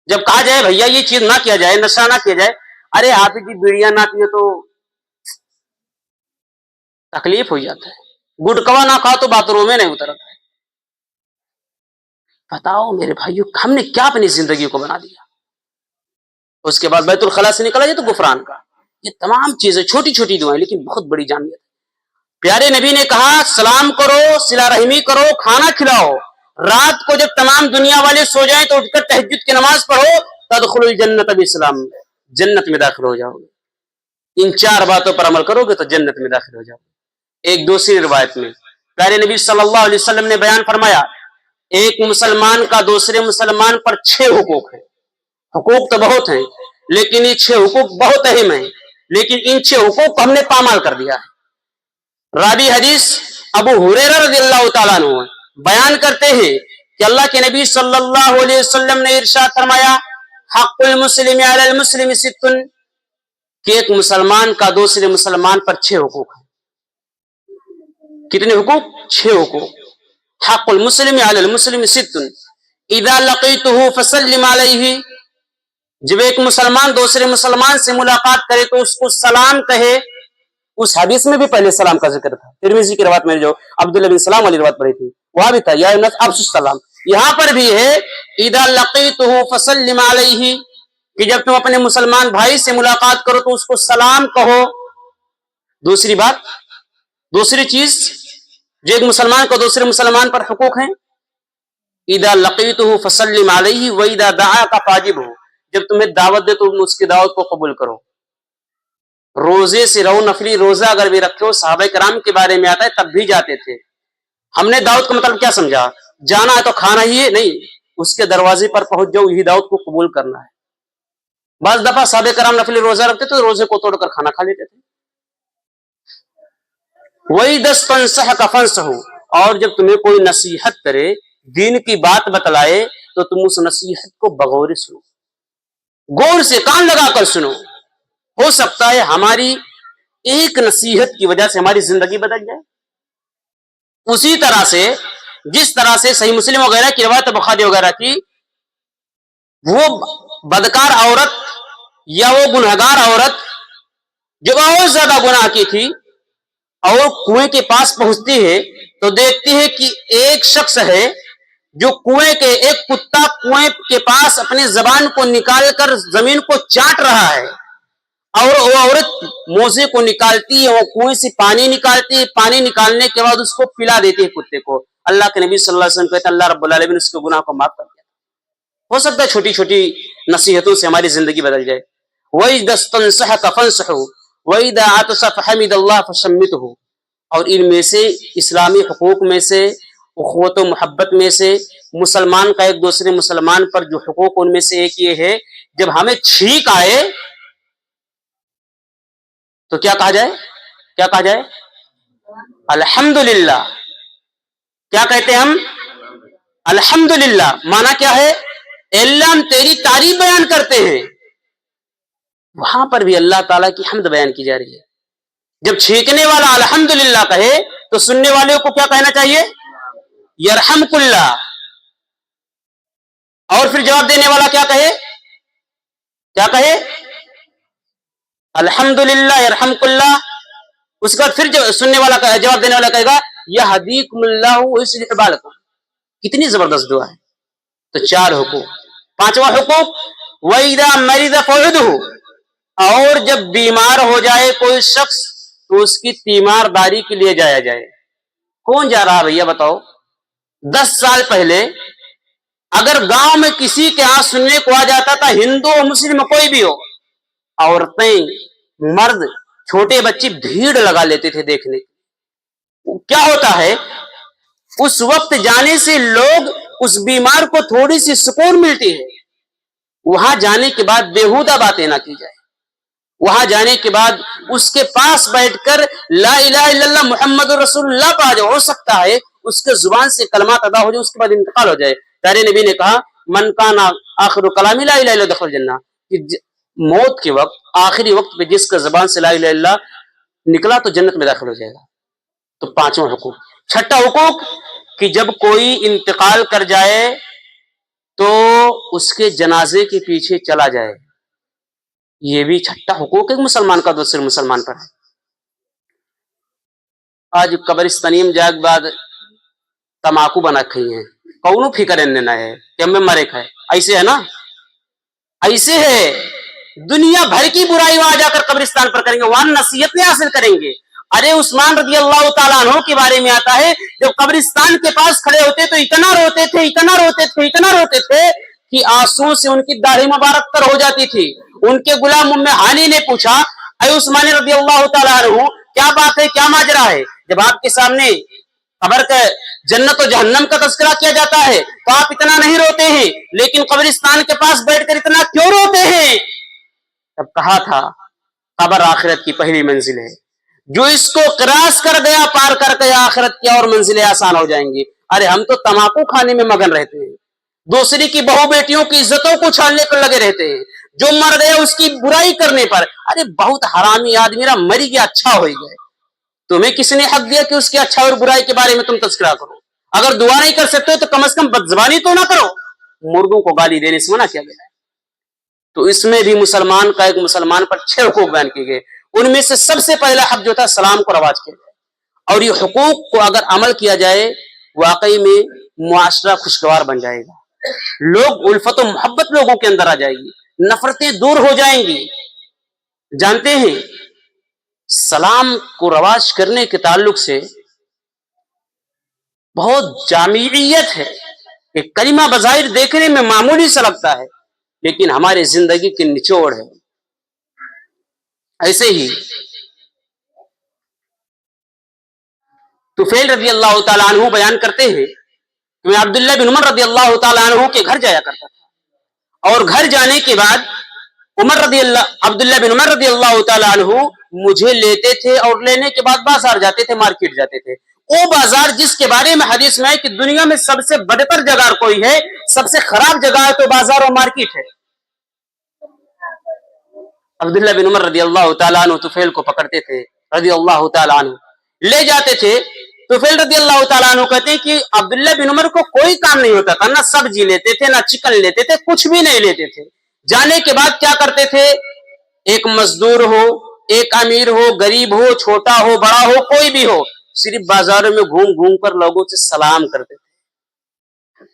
S1: जब कहा जाए भैया ये चीज ना किया जाए, नशा ना किया जाए, अरे आप जी बीड़ियां ना पिए तो तकलीफ हो जाता है, गुटकवा ना खाओ तो बाथरूम में नहीं उतरता है। बताओ मेरे भाइयों, हमने क्या अपनी जिंदगी को बना दिया। उसके बाद बैतुल खला से निकला जाए तो गुफरान का, ये तमाम चीजें छोटी छोटी दुआएं, लेकिन बहुत बड़ी जामियत। प्यारे नबी ने कहा, सलाम करो, सिला रहमी करो, खाना खिलाओ। रात को जब तमाम दुनिया वाले सो जाएं तो उठकर तहज्जुद की नमाज पढ़ो, तदखुलुल जन्नत बिसलाम, जन्नत में दाखिल हो जाओगे। इन 4 बातों पर अमल करोगे तो जन्नत में दाखिल हो जाओगे। एक दूसरी रिवायत में प्यारे नबी सल्लल्लाहु अलैहि वसल्लम ने बयान फरमाया, एक मुसलमान का दूसरे मुसलमान पर 6 हुकूक है। हुकूक तो बहुत हैं, लेकिन ये 6 हुकूक बहुत अहम है, लेकिन इन 6 हुकूक को हमने पामाल कर दिया है। रावी हदीस अबू हुरैरा रज़ियल्लाहु ताला अन्हु बयान करते हैं कि अल्लाह के नबी सल्लल्लाहु अलैहि वसल्लम ने इरशाद फरमाया, हक़्क़ुल मुस्लिमी अलल मुस्लिमी सित्तुन, कि एक मुसलमान का दूसरे मुसलमान पर 6 हुकूक है। कितने हुकूक? 6 हुकूक। हक़्क़ुल मुस्लिमी अलल मुस्लिमी सित्तुन, इज़ा लक़ीतुहु फसल्लिम अलैहि, जब एक मुसलमान दूसरे मुसलमान से मुलाकात करे तो उसको सलाम कहे। उस हदीस में भी पहले सलाम का जिक्र था, तिरमिज़ी की रिवायत में जो अब्दुल्लाह बिन सलाम वाली रिवायत पढ़ी थी वहां भी था, या अब्दुस सलाम। यहाँ पर भी है इदा लकीतुहु फसल्लिम अलैहि, कि जब तुम अपने मुसलमान भाई से मुलाकात करो तो उसको सलाम कहो। दूसरी बात, दूसरी चीज जो एक मुसलमान को दूसरे मुसलमान पर हुकूक है, इदा लकीतुहु फसल्लिम अलैहि व इदा दआका फाजिबहु, जब तुम्हें दावत दे तो उसकी दावत को कबूल करो। रोजे से रहो, नफली रोजा अगर भी रखे हो, सहाबा कराम के बारे में आता है तब भी जाते थे। हमने दावत का मतलब क्या समझा, जाना है तो खाना ही है, नहीं, उसके दरवाजे पर पहुंच जाओ, यही दावत को कबूल करना है। बस दफा सहाबा कराम नफली रोजा रखते तो रोजे को तोड़कर खाना खा लेते थे। वही 10 फंसह का फंस हो, और जब तुम्हें कोई नसीहत करे, दीन की बात बतलाए, तो तुम उस नसीहत को बगौर सुनो, गौर से कान लगाकर सुनो। हो सकता है हमारी एक नसीहत की वजह से हमारी जिंदगी बदल जाए। उसी तरह से जिस तरह से सही मुस्लिम वगैरह की रिवायत, बुखारी वगैरह की, वो बदकार औरत या वो गुनहगार औरत जो बहुत ज्यादा गुनाह की थी और कुएं के पास पहुंचती है तो देखती है कि एक शख्स है जो कुएं के, एक कुत्ता कुएं के पास अपनी जबान को निकालकर जमीन को चाट रहा है, और वो औरत मोजे को निकालती है, वो कुएं से पानी निकालती है, पानी निकालने के बाद उसको पिला देती है कुत्ते को। अल्लाह के नबी सल्लल्लाहु अलैहि वसल्लम कहते हैं अल्लाह रब्बुल आलमीन उसके गुनाह को माफ कर दिया। हो सकता है छोटी छोटी नसीहतों से हमारी जिंदगी बदल जाए। वही दस्तनसह कफनसहु वही दातसफ हमिदल्लाह फशम्मितहु, और इनमें से इस्लामी हुकूक में से, उखवत मोहब्बत में से, मुसलमान का एक दूसरे मुसलमान पर जो हुकूक, उनमें से एक ये है, जब हमें छींक आए तो क्या कहा जाए, क्या कहा जाए, अल्हम्दुलिल्लाह। क्या कहते हैं हम, अल्हम्दुलिल्लाह। माना क्या है, अल्लाह हम तेरी तारीफ बयान करते हैं। वहां पर भी अल्लाह ताला की हम्द बयान की जा रही है। जब छींकने वाला अल्हम्दुलिल्लाह कहे तो सुनने वाले को क्या कहना चाहिए, यरहमकुल्लाह। और फिर जवाब देने वाला क्या कहे, क्या कहे, अल्हम्दुलिल्लाह यरहमकुल्लाह। उसके बाद फिर सुनने वाला जवाब देने वाला कहेगा यहदीकुमुल्लाहु व युस्लिहु बालकुम। कितनी जबरदस्त दुआ है। तो 4 हुकूक। 5वां हुकूक वइदा मरिदा फउदहु, और जब बीमार हो जाए कोई शख्स तो उसकी तीमारदारी के लिए जाया जाए। कौन जा रहा भैया बताओ। 10 साल पहले अगर गांव में किसी के यहां सुनने को आ जाता था, हिंदू और मुस्लिम कोई भी हो, औरतें, मर्द, छोटे बच्चे भीड़ लगा लेते थे देखने। क्या होता है, उस वक्त जाने से लोग, उस बीमार को थोड़ी सी सुकून मिलती है। वहां जाने के बाद बेहुदा बातें ना की जाए। वहां जाने के बाद उसके पास बैठकर ला इलाहा इल्लल्लाह मुहम्मदुर रसूलुल्लाह पढ़ा जाए। हो सकता है उसके जुबान से कलमात अदा हो जाए, उसके बाद इंतकाल हो जाए। प्यारे नबी ने कहा मन काना आखिरु कलामी ला इलाहा इल्लल्लाह दखल जन्नह, कि मौत के वक्त, आखिरी वक्त पे जिसका जुबान से ला इलाहा इल्लल्लाह निकला तो जन्नत में दाखिल हो जाएगा। तो 5वां हुकूक। 6ठा हुकूक कि जब कोई इंतकाल कर जाए तो उसके जनाजे के पीछे चला जाए। ये भी 6ठा हुकूक एक मुसलमान का दूसरे मुसलमान पर है। आज कब्रिस्तानीम जाग बाद तमाकू बना खई है, कौनो फिक्र न है कि हमें मरे खाए, ऐसे है ना, ऐसे है। दुनिया भर की बुराई वहां जाकर कब्रिस्तान पर करेंगे, वहां नसीहतें हासिल करेंगे। अरे उस्मान रज़ी अल्लाह तआला अन्हु के बारे में आता है, जब कब्रिस्तान के पास खड़े होते तो इतना रोते थे, इतना रोते थे, इतना रोते थे कि आंसू से उनकी दाढ़ी मुबारक तर हो जाती थी। उनके गुलाम उम्मे हानी ने पूछा, अरे उस्मान रज़ी अल्लाह तआला अन्हु, क्या बात है, क्या माजरा है, जब आपके सामने कब्र का जन्नत और जहन्नम का तज़किरा किया जाता है तो आप इतना नहीं रोते हैं, लेकिन कब्रिस्तान के पास बैठकर इतना क्यों रोते हैं। तब कहा था कब्र आखिरत की पहली मंजिल है, जो इसको क्रॉस कर गया, पार कर गया, आखिरत की और मंजिलें आसान हो जाएंगी। अरे हम तो तंबाकू खाने में मगन रहते हैं, दूसरी की बहू बेटियों की इज्जतों को छानने पर लगे रहते हैं, जो मर गया उसकी बुराई करने पर। अरे बहुत हरामी आदमी रहा, मरी गया, अच्छा हो गए। तुम्हें किसने हक दिया कि उसकी अच्छा और बुराई के बारे में तुम तज़किरा करो। अगर दुआ नहीं कर सकते हो तो कम से कम बदज़बानी तो ना करो। मुर्दों को गाली देने से मना किया गया है। تو اس میں بھی مسلمان کا ایک مسلمان پر 6 حقوق بیان کیے گئے. ان میں سے سب سے پہلا حق جو تھا سلام کو رواج کیا جائے, اور یہ حقوق کو اگر عمل کیا جائے واقعی میں معاشرہ خوشگوار بن جائے گا, لوگ الفت و محبت لوگوں کے اندر آ جائے گی, نفرتیں دور ہو جائیں گی. جانتے ہیں سلام کو رواج کرنے کے تعلق سے بہت جامعیت ہے. ایک کلمہ بظاہر دیکھنے میں معمولی سا لگتا ہے لیکن ہمارے زندگی کی نچوڑ ہے. ایسے ہی طفیل رضی اللہ تعالیٰ عنہ بیان کرتے ہیں کہ میں عبداللہ بن عمر رضی اللہ تعالیٰ عنہ کے گھر جایا کرتا تھا, اور گھر جانے کے بعد عبداللہ بن عمر رضی اللہ تعالیٰ عنہ مجھے لیتے تھے اور لینے کے بعد بازار جاتے تھے, مارکیٹ جاتے تھے. وہ بازار جس کے بارے میں حدیث میں ہے کہ دنیا میں سب سے بدتر جگہ کوئی ہے, سب سے خراب جگہ ہے تو بازار اور مارکیٹ ہے. عبداللہ بن عمر رضی اللہ تعالیٰ عنہ طفیل کو پکڑتے تھے رضی اللہ تعالیٰ عنہ, لے جاتے تھے. طفیل رضی اللہ تعالیٰ عنہ کہتے ہیں کہ عبداللہ بن عمر کو کوئی کام نہیں ہوتا تھا, نہ سبزی لیتے تھے, نہ چکن لیتے تھے, کچھ بھی نہیں لیتے تھے. جانے کے بعد کیا کرتے تھے, ایک مزدور ہو, ایک امیر ہو, غریب ہو, چھوٹا ہو, بڑا ہو, کوئی بھی ہو, صرف بازاروں میں گھوم گھوم کر لوگوں سے سلام کرتے تھے,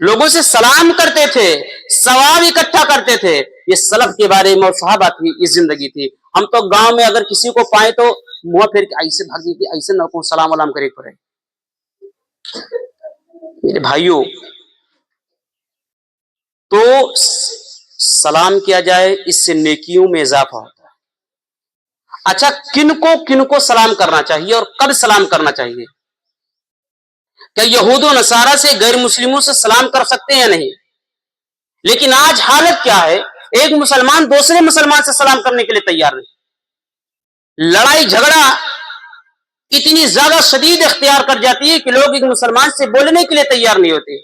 S1: لوگوں سے سلام کرتے تھے, ثواب اکٹھا کرتے تھے. یہ سلف کے بارے میں صحابہ کی یہ زندگی تھی. ہم تو گاؤں میں اگر کسی کو پائے تو منہ پھیر کے ایسے بھاگ دیتے, ایسے نہ کو سلام علام کرے پڑے. میرے بھائیوں, تو سلام کیا جائے, اس سے نیکیوں میں اضافہ ہوتا ہے. اچھا, کن کو سلام کرنا چاہیے اور کب سلام کرنا چاہیے؟ کہ یہود و نصارہ سے غیر مسلموں سے سلام کر سکتے ہیں یا نہیں؟ لیکن آج حالت کیا ہے, ایک مسلمان دوسرے مسلمان سے سلام کرنے کے لیے تیار نہیں. لڑائی جھگڑا اتنی زیادہ شدید اختیار کر جاتی ہے کہ لوگ ایک مسلمان سے بولنے کے لیے تیار نہیں ہوتے.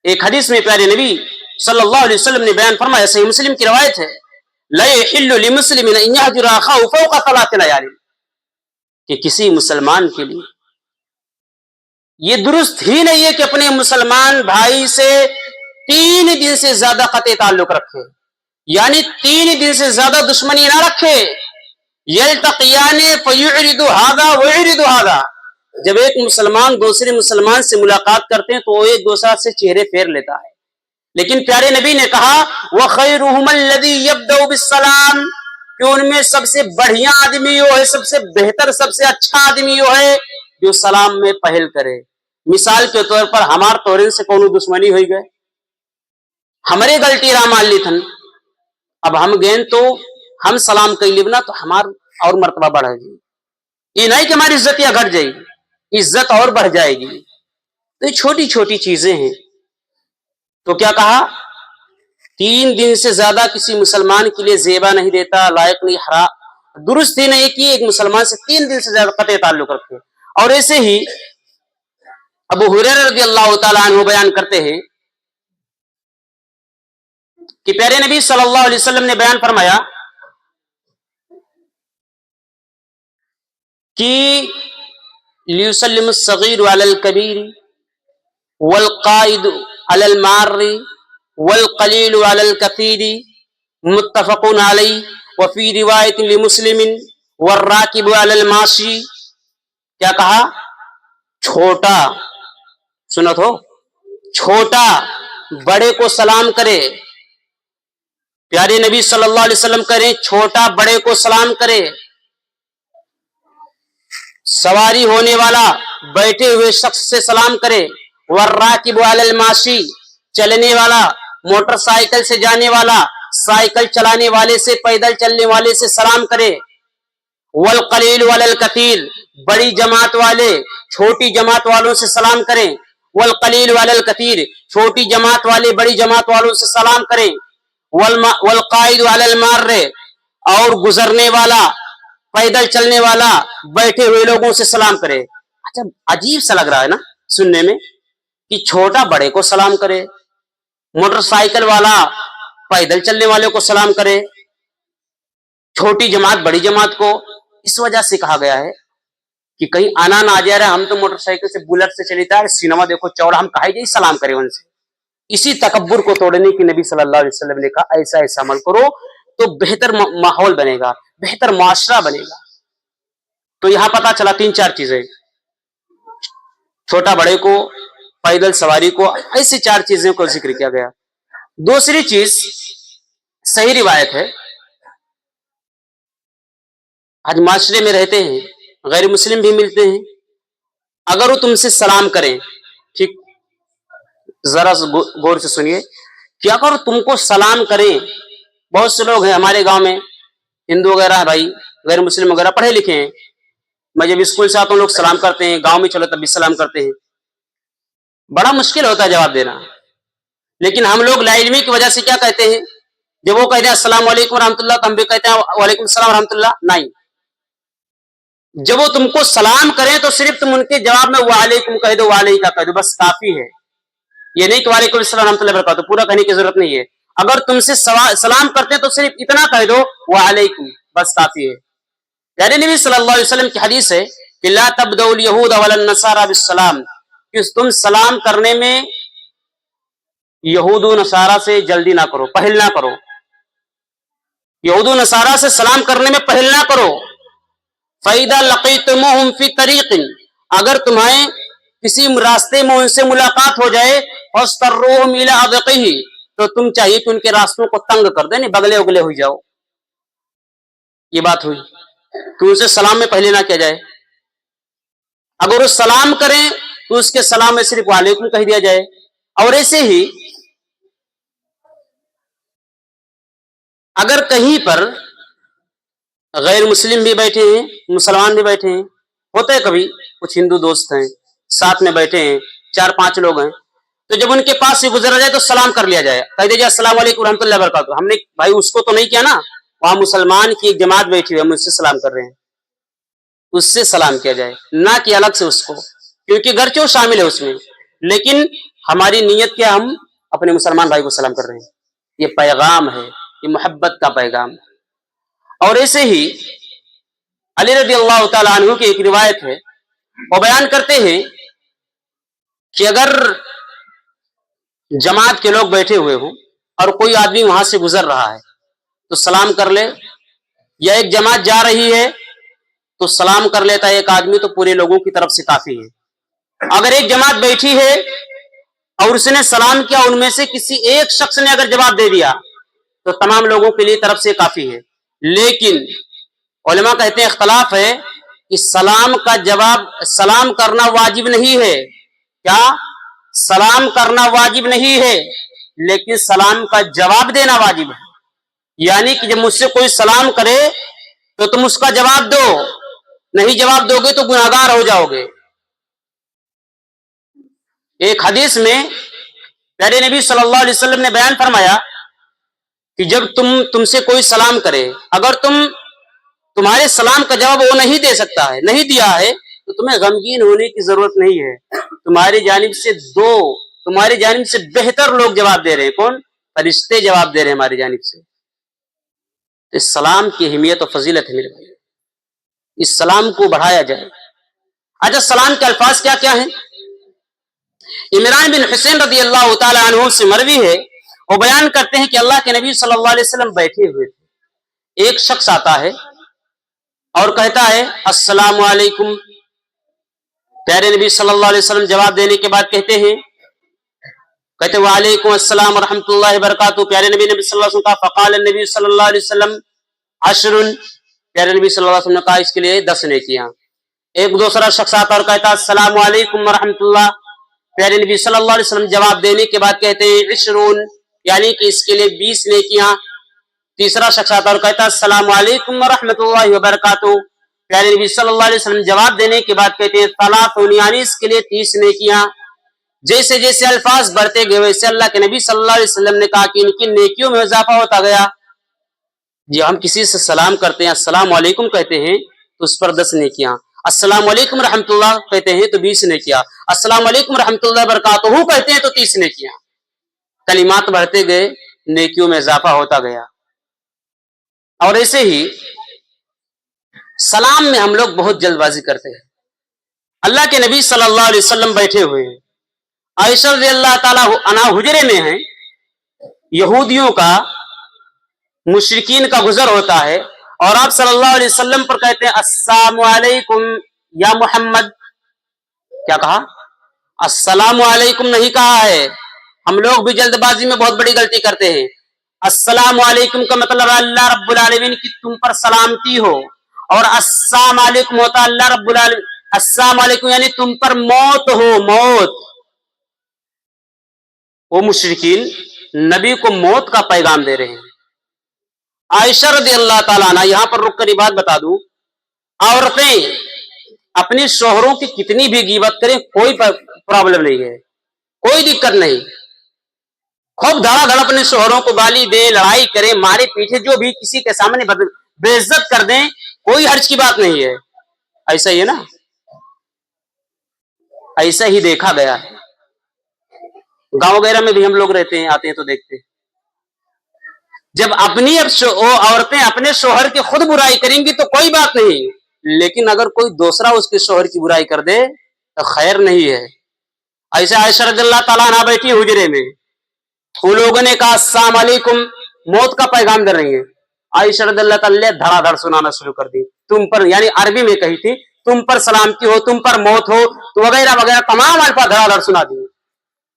S1: ایک حدیث میں پیارے نبی صلی اللہ علیہ وسلم نے بیان فرمایا, صحیح مسلم کی روایت ہے, لا يحل لمسلم ان يهجر اخاه فوق 3 ليال, کہ کسی مسلمان کے لیے یہ درست ہی نہیں ہے کہ اپنے مسلمان بھائی سے 3 دن سے زیادہ قطع تعلق رکھے, یعنی 3 دن سے زیادہ دشمنی نہ رکھے. یلتقیان فیعرض هذا ويعرض هذا, جب ایک مسلمان دوسرے مسلمان سے ملاقات کرتے ہیں تو وہ ایک دوسرے سے چہرے پھیر لیتا ہے. لیکن پیارے نبی نے کہا وَخَيْرُهُمَ الَّذِي يَبْدَأُ بِالسَّلَامِ, کہ ان میں سب سے بڑھیا آدمی وہ ہے, سب سے بہتر, سب سے اچھا آدمی وہ ہے جو سلام میں پہل کرے. مثال کے طور پر ہمار تورین سے کونو دشمنی ہوئی گئے, ہمارے غلطی راہ مان لی تھن, اب ہم گئے تو ہم سلام کر لیبنا تو ہمار اور مرتبہ بڑھے گی. یہ نہیں کہ ہماری عزت یا گھٹ جائے گی, عزت اور بڑھ جائے گی. تو یہ چھوٹی چھوٹی چیزیں ہیں. تو کیا کہا, 3 دن سے زیادہ کسی مسلمان کے لیے زیبا نہیں دیتا, لائق نہیں, درست ہی نہیں کہ ایک مسلمان سے 3 دن سے زیادہ قطع تعلق رکھے. اور ایسے ہی ابو ہریرہ رضی اللہ تعالیٰ عنہ بیان کرتے ہیں کہ پیارے نبی صلی اللہ علیہ وسلم نے بیان فرمایا کہ لیسلم الصغیر علی الکبیر والقائد علی المار والقلیل علی الکثیر متفق علیہ وفی روایت لمسلم والراکب علی الماشی. کیا کہا, چھوٹا, سنو تو, چھوٹا بڑے کو سلام کرے. پیارے نبی صلی اللہ علیہ وسلم کریں چھوٹا بڑے کو سلام کرے. سواری ہونے والا بیٹھے ہوئے شخص سے سلام کرے. والراکب علی الماشی, چلنے والا, موٹر سائیکل سے جانے والا, سائیکل چلانے والے سے, پیدل چلنے والے سے سلام کرے. والقلیل علی الکثیر, بڑی جماعت والے چھوٹی جماعت والوں سے سلام کریں. والقلیل علی الکثیر, چھوٹی جماعت والے بڑی جماعت والوں سے سلام کریں. والقائد علی المار, اور گزرنے والا, پیدل چلنے والا, بیٹھے ہوئے لوگوں سے سلام کرے. اچھا, عجیب سا لگ رہا ہے نا سننے میں کہ چھوٹا بڑے کو سلام کرے, موٹر سائیکل والا پیدل چلنے والے کو سلام کرے, چھوٹی جماعت بڑی جماعت کو. اس وجہ سے کہا گیا ہے کہ کہیں آنا نہ آ جائے رہا, ہم تو موٹر سائیکل سے بلٹ سے چلی تھا, سینما دیکھو چوڑا, ہم کہے جائے سلام کرے ان سے. इसी तकब्बुर को तोड़ने की नबी सल्लल्लाहु अलैहि वसल्लम ने कहा ऐसा ऐसा अमल करो तो बेहतर माहौल बनेगा, बेहतर माशरा बनेगा। तो यहां पता चला 3-4 चीजें, छोटा बड़े को, पैदल सवारी को, ऐसी 4 चीजों को जिक्र किया गया। दूसरी चीज सही रिवायत है, आज माशरे में रहते हैं, गैर मुस्लिम भी मिलते हैं, अगर वो तुमसे सलाम करें, ठीक, जरा गौर से सुनिए कि अगर तुमको सलाम करें, बहुत से लोग हैं हमारे गांव में, हिंदू वगैरह है भाई, गैर मुस्लिम वगैरह पढ़े लिखे हैं, मैं जब स्कूल से आता हूं लोग सलाम करते हैं, गांव में चलो तब भी सलाम करते हैं, बड़ा मुश्किल होता है जवाब देना। लेकिन हम लोग लाइल्मी की वजह से क्या कहते हैं, जब वो कहते हैं अस्सलाम वालेकुम रहमतुल्लाह तो हम भी कहते हैं वालेकुम सलाम रहमतुल्लाह। नहीं, जब वो तुमको सलाम करें तो सिर्फ तुम उनके जवाब में वालेकुम कह दो, वालेकुम कह दो, बस काफी है। ये नहीं कि वालेकुम सलाम रहमतुल्लाह बरकातहू, पूरा कहने की जरूरत नहीं है। अगर तुमसे सलाम करते हैं तो सिर्फ इतना कह दो वालेकुम, बस काफी है। प्यारे नबी सल्लल्लाहु अलैहि वसल्लम की हदीस है कि ला तब्दउल यहूद वलन नसारा बिस्सलाम, कि तुम सलाम करने में यहूद नसारा से जल्दी ना करो, पहल ना करो, यहूद नसारा से सलाम करने में पहल ना करो। फैदा लकीतुमुहुम फी तरीक़िन, अगर तुम्हें किसी रास्ते में उनसे मुलाकात हो जाए, फस्तर्रूहुम इला अदक़िही, तो तुम चाहिए कि उनके रास्तों को तंग कर दे, नहीं बगले उगले हो जाओ। ये बात हुई कि उनसे सलाम में पहले ना किया जाए। अगर वो सलाम करें तो उसके सलाम में सिर्फ वालेकुम कह दिया जाए। और ऐसे ही अगर कहीं पर गैर मुस्लिम भी बैठे हैं, मुसलमान भी बैठे हैं, होते हैं कभी कुछ हिंदू दोस्त हैं साथ में बैठे हैं, 4-5 लोग हैं, तो जब उनके पास से गुजरा जाए तो सलाम कर लिया जाए, कह दीजिए अस्सलाम वालेकुम रहमतुल्लाहि बरकातहू। हमने भाई उसको तो नहीं किया ना, वहां मुसलमान की एक जमात बैठी हुई है, हम उससे सलाम कर रहे हैं, उससे सलाम किया जाए, ना कि अलग से उसको, क्योंकि घरचो शामिल है उसमें, लेकिन हमारी नीयत क्या, हम अपने मुसलमान भाई को सलाम कर रहे हैं। ये पैगाम है, ये मोहब्बत का पैगाम। और ऐसे ही अली रज़ी अल्लाह तआला अन्हु की एक रिवायत है, वो बयान करते हैं कि अगर जमात के लोग बैठे हुए हों और कोई आदमी वहां से गुजर रहा है तो सलाम कर ले, या एक जमात जा रही है तो सलाम कर लेता है एक आदमी, तो पूरे लोगों की तरफ से काफी है। अगर एक जमात बैठी है और उसने सलाम किया, उनमें से किसी एक शख्स ने अगर जवाब दे दिया तो तमाम लोगों के लिए तरफ से काफी है। लेकिन उलमा कहते हैं इख्तलाफ है कि सलाम का जवाब, सलाम करना वाजिब नहीं है, क्या सलाम करना वाजिब नहीं है, लेकिन सलाम का जवाब देना वाजिब है। यानी कि जब मुझसे कोई सलाम करे तो तुम उसका जवाब दो, नहीं जवाब दोगे तो गुनाहगार हो जाओगे। एक हदीस में प्यारे नबी सल्लल्लाहु अलैहि वसल्लम ने बयान फरमाया कि जब तुमसे कोई सलाम करे, अगर तुम्हारे सलाम का जवाब वो नहीं दे सकता है, नहीं दिया है, तो तुम्हें गमगीन होने की जरूरत नहीं है। तुम्हारी जानिब से बेहतर लोग जवाब दे रहे हैं। कौन? फरिश्ते जवाब दे रहे हैं हमारी जानिब से। तो इस सलाम की अहमियत और फजीलत है मेरे भाई, इस सलाम को बढ़ाया जाए। अच्छा, सलाम के अल्फाज क्या क्या हैं? इमरान बिन हुसैन रज़ी अल्लाह तआला अन्हु से मरवी है, वो बयान करते हैं कि अल्लाह के नबी सल्लल्लाहु अलैहि वसल्लम बैठे हुए थे, एक शख्स आता है और कहता है अस्सलामु अलैकुम। प्यारे नबी सल्लल्लाहु अलैहि वसल्लम जवाब देने के बाद कहते वालेकुम अस्सलाम व रहमतुल्लाहि व बरकातहू। प्यारे नबी सल्लल्लाहु अलैहि वसल्लम का फ़क़ाल नबी सल्लल्लाहु अलैहि वसल्लम अशरुन, प्यारे नबी सल्लल्लाहु अलैहि वसल्लम ने कहा इसके लिए 10 नेकियां। एक दूसरा शख्स आता और कहता अस्सलामु अलैकुम व रहमतुल्लाह। प्यारे नबी सल्लल्लाहु अलैहि वसल्लम जवाब देने के बाद कहते हैं इशरून, यानी कि इसके लिए 20 नेकियां। तीसरा शख्स आता और कहता अस्सलामु अलैकुम व रहमतुल्लाहि व बरकातहू। प्यारे नबी सल्लल्लाहु अलैहि वसल्लम जवाब देने के बाद कहते हैं सलातुन, यानी इसके लिए 30 नेकियां। जैसे जैसे अल्फाज बढ़ते गए वैसे अल्लाह के नबी सल्लल्लाहु अलैहि वसल्लम ने कहा कि इनकी नेकियों में इजाफा होता गया। जब हम किसी से सलाम करते हैं, अस्सलाम वालेकुम कहते हैं, तो उस पर 10 नेकियां, अस्सलाम वालेकुम रहमतुल्लाह कहते हैं तो 20 नेकियां, अस्सलाम वालेकुम रहमतुल्लाह बरकातहू कहते हैं तो 30 नेकियां। कलिमात बढ़ते गए, नेकियों में इजाफा होता गया। और ऐसे ही सलाम में हम लोग बहुत जल्दबाजी करते हैं। अल्लाह के नबी सल्लल्लाहु अलैहि वसल्लम बैठे हुए हैं, عائشہ رضی اللہ تعالی عنہا حجرے میں ہیں، یہودیوں کا مشرکین کا گزر ہوتا ہے اور آپ صلی اللہ علیہ وسلم پر کہتے ہیں السلام علیکم یا محمد. کیا کہا؟ السلام علیکم نہیں کہا ہے. ہم لوگ بھی جلد بازی میں بہت بڑی غلطی کرتے ہیں. السلام علیکم کا مطلب اللہ رب العالمین کی تم پر سلامتی ہو، اور السلام علیکم ہوتا اللہ رب العالمین السلام علیکم یعنی تم پر موت ہو، موت. وہ مشرکین نبی کو موت کا پیغام دے رہے ہیں. عائشہ رضی اللہ تعالیٰ عنہ، یہاں پر رک کر یہ بات بتا دوں، عورتیں اپنے شوہروں کی کتنی بھی غیبت کریں کوئی پرابلم نہیں ہے، کوئی دقت نہیں. خوب دھڑا دھڑ اپنے شوہروں کو گالی دے، لڑائی کرے، مارے پیٹے، جو بھی کسی کے سامنے بے عزت کر دیں، کوئی حرج کی بات نہیں ہے. ایسا ہی ہے نا، ایسا ہی دیکھا گیا ہے. گاؤں وغیرہ میں بھی ہم لوگ رہتے ہیں، آتے ہیں تو دیکھتے ہیں. جب اپنی عورتیں اپنے شوہر کی خود برائی کریں گی تو کوئی بات نہیں، لیکن اگر کوئی دوسرا اس کے شوہر کی برائی کر دے تو خیر نہیں ہے. ایسے عائشہ رضی اللہ تعالیٰ عنہ بیٹھی حجرے میں، ان لوگوں نے کہا السلام علیکم، موت کا پیغام دے رہی ہیں. عائشہ رضی اللہ تعالیٰ نے دھڑا دھڑ سنانا شروع کر دی. تم پر، یعنی عربی میں کہی تھی، تم پر سلامتی ہو، تم پر موت ہو، تو وغیرہ وغیرہ تمام الفاظ دھڑا دھڑ سنا دی.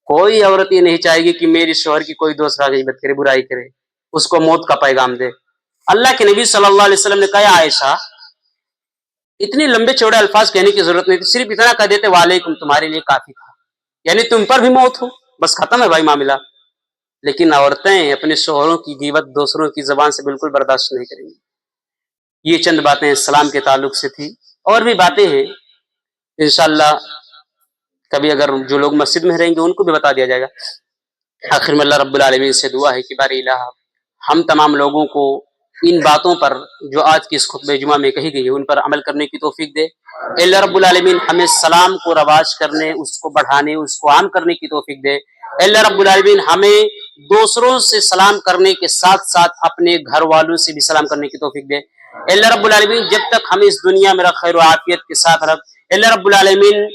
S1: کوئی عورت یہ نہیں چاہے گی کہ میری شوہر کی کوئی دوسرا غیبت کرے، برائی کرے، اس کو موت کا پیغام دے. اللہ کے نبی صلی اللہ علیہ وسلم نے کہا عائشہ اتنے لمبے چوڑے الفاظ کہنے کی ضرورت نہیں تھی، صرف اتنا کہہ دیتے وعلیکم تمہارے لیے کافی تھا، یعنی تم پر بھی موت ہو، بس ختم ہے بھائی معاملہ. لیکن عورتیں اپنے شوہروں کی غیبت دوسروں کی زبان سے بالکل برداشت نہیں کریں گی. یہ چند باتیں اسلام کے تعلق سے تھی، اور بھی باتیں ہیں انشاءاللہ کبھی اگر جو لوگ مسجد میں رہیں گے ان کو بھی بتا دیا جائے گا. آخر میں اللہ رب العالمین سے دعا ہے کہ باری الہ ہم تمام لوگوں کو ان باتوں پر جو آج کی اس خطبہ جمعہ میں کہی گئی ہے ان پر عمل کرنے کی توفیق دے. اللہ رب العالمین ہمیں سلام کو رواج کرنے، اس کو بڑھانے، اس کو عام کرنے کی توفیق دے. اللہ رب العالمین ہمیں دوسروں سے سلام کرنے کے ساتھ ساتھ اپنے گھر والوں سے بھی سلام کرنے کی توفیق دے. اللہ رب العالمین جب تک ہمیں اس دنیا میں خیر و عافیت کے ساتھ رکھ. اللہ رب العالمین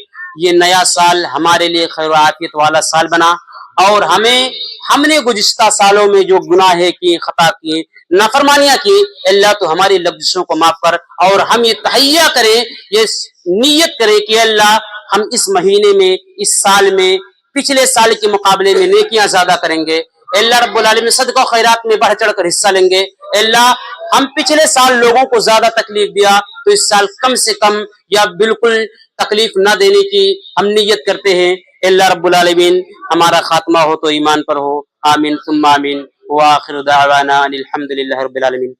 S1: یہ نیا سال ہمارے لیے خیر و عافیت والا سال بنا، اور ہم نے گزشتہ سالوں میں جو گناہ کی، خطا کی، نافرمانیاں کی، اللہ تو ہماری لفظوں کو معاف کر، اور ہم یہ تہیہ کریں، یہ نیت کریں کہ اللہ ہم اس مہینے میں، اس سال میں پچھلے سال کے مقابلے میں نیکیاں زیادہ کریں گے. اللہ رب العالمین صدقہ و خیرات میں بڑھ چڑھ کر حصہ لیں گے. اللہ ہم پچھلے سال لوگوں کو زیادہ تکلیف دیا تو اس سال کم سے کم یا بالکل تکلیف نہ دینے کی ہم نیت کرتے ہیں. اللہ رب العالمین ہمارا خاتمہ ہو تو ایمان پر ہو. آمین ثم آمین. وآخر دعوانا الحمد للہ رب العالمین.